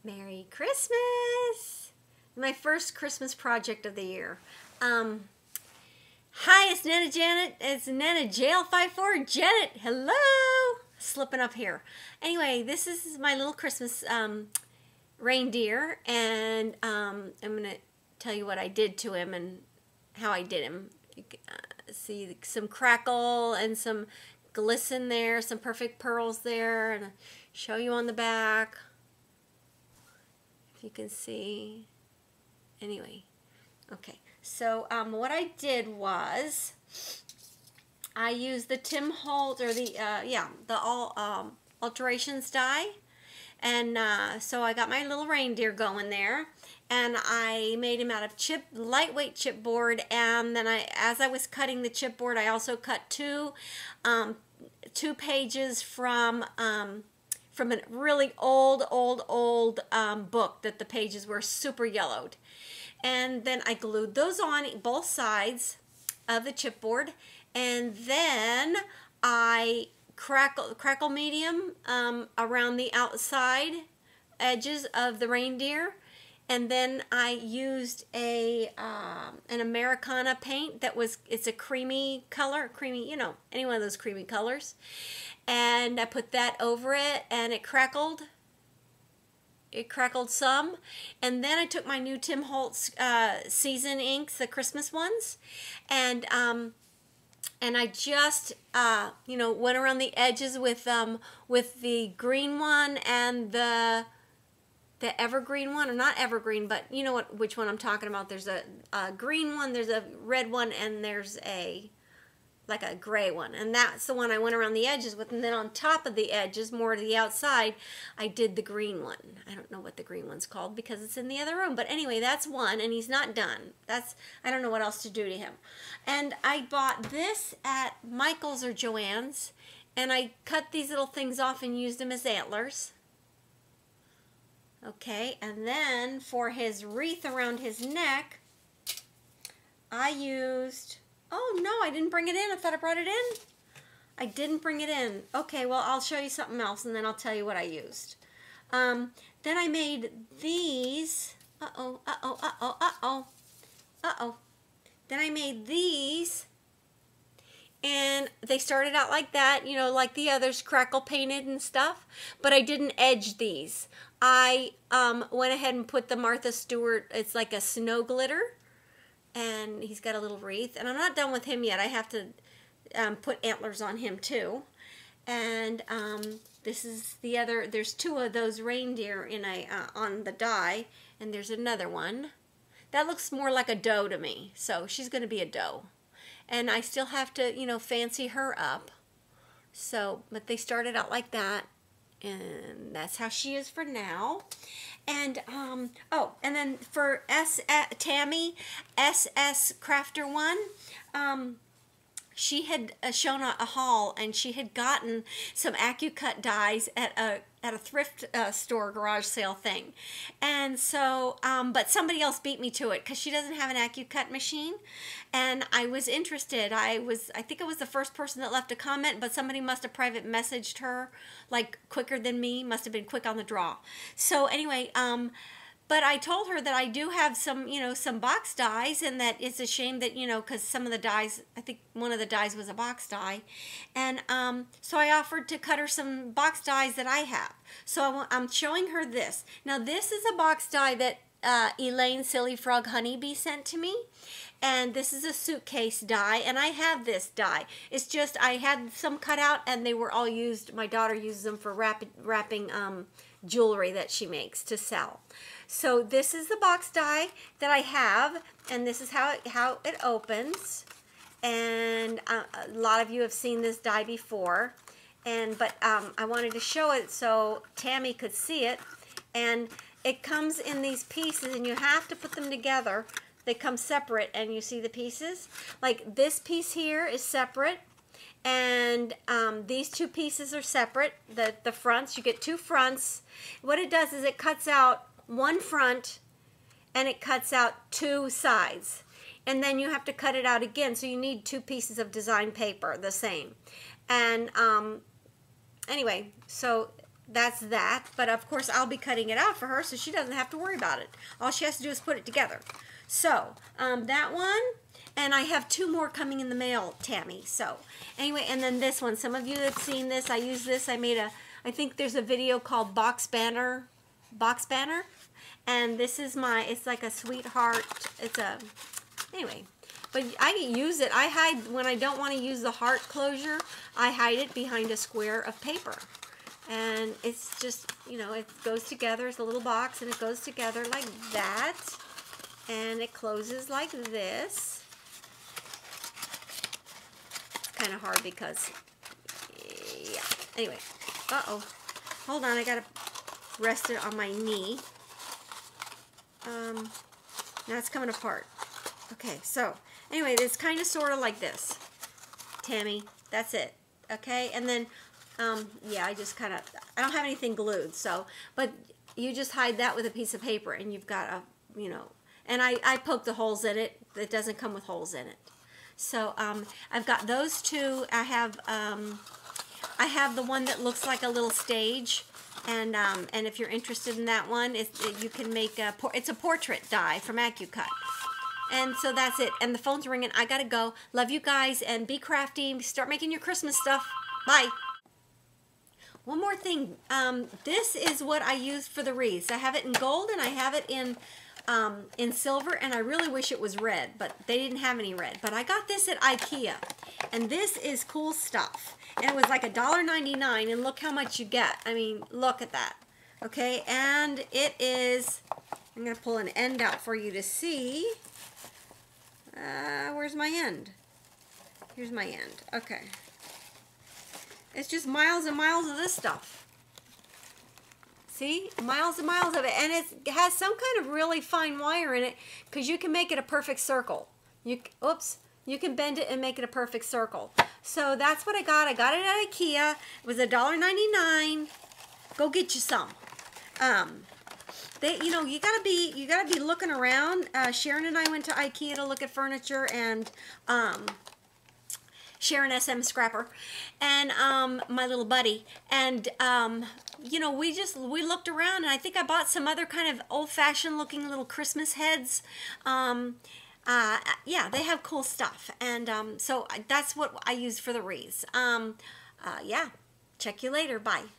Merry Christmas! My first Christmas project of the year. Hi, it's Nana Janet. It's Nana JL54 Janet. Hello! Slipping up here. Anyway, this is my little Christmas reindeer, and I'm going to tell you what I did to him and how I did him. You can, see some crackle and some glisten there, some perfect pearls there, and I'll show you on the back. If you can see. Anyway, okay. So what I did was I used the Tim Holt or the all alterations die, and so I got my little reindeer going there, and I made him out of lightweight chipboard, and then as I was cutting the chipboard, I also cut two pages from a really old book that the pages were super yellowed. And then I glued those on both sides of the chipboard, and then I crackle medium around the outside edges of the reindeer, and then I used an Americana paint it's a creamy color, you know, any one of those creamy colors, and I put that over it, and it crackled. It crackled some, and then I took my new Tim Holtz season inks, the Christmas ones, and I just you know, went around the edges with the green one and the evergreen one, or not evergreen, but you know which one I'm talking about. There's a green one, there's a red one, and there's like a gray one, and that's the one I went around the edges with. And then on top of the edges, more to the outside, I did the green one. I don't know what the green one's called because it's in the other room, but anyway, that's one, and he's not done. I don't know what else to do to him. And I bought this at Michael's or Joann's, and I cut these little things off and used them as antlers. Okay, and then for his wreath around his neck, I used... Oh, no, I didn't bring it in. I thought I brought it in. I didn't bring it in. Okay, well, I'll show you something else, and then I'll tell you what I used. Then I made these. Uh-oh. Then I made these, and they started out like that, you know, like the others, crackle painted and stuff, but I didn't edge these. I went ahead and put the Martha Stewart, it's like a snow glitter, and he's got a little wreath, and I'm not done with him yet. I have to put antlers on him too. And this is the other, there's two of those reindeer in on the die, and there's another one. That looks more like a doe to me, so she's going to be a doe. And I still have to, you know, fancy her up. So, but they started out like that, and that's how she is for now. And oh, and then for Tammy, sscrafter1, she had shown a haul, and she had gotten some AccuCut dies at a thrift store garage sale thing. And so, but somebody else beat me to it because she doesn't have an AccuCut machine, and I was interested. I think I was the first person that left a comment, but somebody must have private messaged her like quicker than me, must have been quick on the draw. So anyway, but I told her that I do have some, you know, some box dies, and that it's a shame that, you know, because some of the dies, I think one of the dies was a box die, and so I offered to cut her some box dies that I have. So I'm showing her this. Now this is a box die that Elaine Silly Frog Honeybee sent to me, and this is a suitcase die, and I have this die. It's just I had some cut out, and they were all used. My daughter uses them for wrapping jewelry that she makes to sell. So this is the box die that I have, and this is how it opens. And a lot of you have seen this die before, but I wanted to show it so Tammy could see it. And it comes in these pieces, and you have to put them together. They come separate, and you see the pieces. Like this piece here is separate, and these two pieces are separate. The fronts, you get two fronts. What it does is it cuts out one front, and it cuts out two sides, and then you have to cut it out again, so you need two pieces of design paper the same. And anyway, so that's that. But of course, I'll be cutting it out for her, so she doesn't have to worry about it. All she has to do is put it together. So, that one, and I have 2 more coming in the mail, Tammy. So, anyway, and then this one. Some of you have seen this. I use this. I think there's a video called Box Banner. And this is it's like a sweetheart. Anyway. But I use it. I hide, when I don't want to use the heart closure, I hide it behind a square of paper. And it's just, it goes together. It's a little box, and it goes together like that. And it closes like this. It's kind of hard because, yeah. Anyway, uh-oh. Hold on, I got to rest it on my knee. Now it's coming apart. Okay, so anyway, it's kind of sort of like this, Tammy. That's it. Okay, and then, yeah, I don't have anything glued, so, but you just hide that with a piece of paper, and you've got and I poke the holes in it. It doesn't come with holes in it. So, I've got those 2. I have the one that looks like a little stage. And if you're interested in that one, you can make it's a portrait die from AccuCut. And so that's it. And the phone's ringing. I gotta go. Love you guys, and be crafty. Start making your Christmas stuff. Bye. One more thing. This is what I use for the wreaths. I have it in gold, and I have it in silver, and I really wish it was red, but they didn't have any red. But I got this at IKEA, and this is cool stuff. And it was like $1.99, and look how much you get. I mean, look at that. Okay, and it is, I'm going to pull an end out for you to see. Where's my end? Here's my end. Okay. It's just miles and miles of this stuff. See? Miles and miles of it. And it has some kind of really fine wire in it, because you can make it a perfect circle. You can bend it and make it a perfect circle. So that's what I got. I got it at IKEA. It was $1.99. Go get you some. You gotta be looking around. Sharon and I went to IKEA to look at furniture, and Sharon SM Scrapper, and my little buddy, and we looked around, and I think I bought some other kind of old-fashioned looking little Christmas heads. Yeah, they have cool stuff, and so that's what I use for the wreaths. Yeah, check you later. Bye.